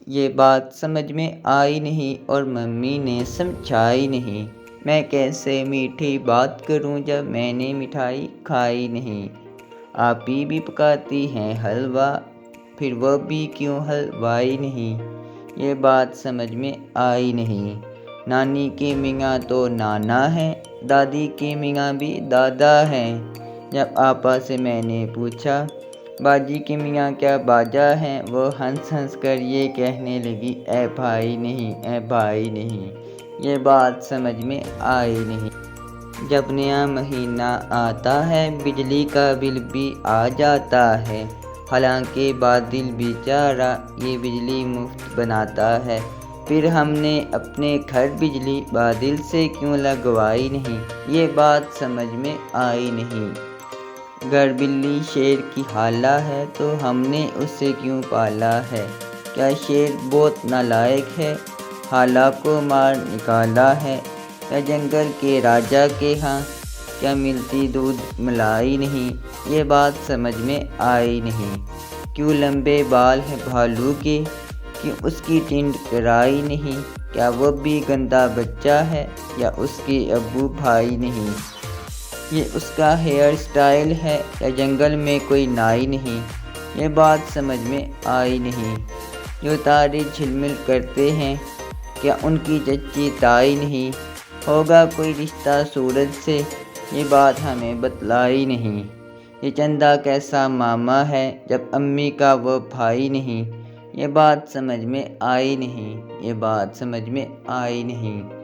یہ بات سمجھ میں آئی نہیں اور ممی نے سمجھائی نہیں۔ میں کیسے میٹھی بات کروں جب میں نے مٹھائی کھائی نہیں۔ آپی بھی پکاتی ہیں حلوہ، پھر وہ بھی کیوں حلوائی نہیں۔ یہ بات سمجھ میں آئی نہیں۔ نانی کے میاں تو نانا ہیں، دادی کے میاں بھی دادا ہیں۔ جب آپا سے میں نے پوچھا باجی کے میاں کیا باجا ہیں، وہ ہنس ہنس کر یہ کہنے لگی اے بھائی نہیں، اے بھائی نہیں۔ یہ بات سمجھ میں آئی نہیں۔ جب نیا مہینہ آتا ہے بجلی کا بل بھی آ جاتا ہے، حالانکہ بادل بیچارہ یہ بجلی مفت بناتا ہے، پھر ہم نے اپنے گھر بجلی بادل سے کیوں لگوائی نہیں۔ یہ بات سمجھ میں آئی نہیں۔ گر بلی شیر کی خالہ ہے تو ہم نے اسے کیوں پالا ہے۔ کیا شیر بہت نالائق ہے، خالہ کو مار نکالا ہے۔ یا جنگل کے راجا کے ہاں کیا ملتی دودھ ملائی نہیں۔ یہ بات سمجھ میں آئی نہیں۔ کیوں لمبے بال ہیں بھالو کے، کیوں اس کی ٹینڈ کرائی نہیں۔ کیا وہ بھی گندا بچہ ہے یا اس کے ابو بھائی نہیں۔ یہ اس کا ہیئر سٹائل ہے یا جنگل میں کوئی نائی نہیں۔ یہ بات سمجھ میں آئی نہیں۔ جو تارے جھلمل کرتے ہیں کیا ان کی چچی تائی نہیں۔ ہوگا کوئی رشتہ سورج سے، یہ بات ہمیں بتلائی نہیں۔ یہ چندا کیسا ماما ہے جب امی کا وہ بھائی نہیں۔ یہ بات سمجھ میں آئی نہیں۔ یہ بات سمجھ میں آئی نہیں۔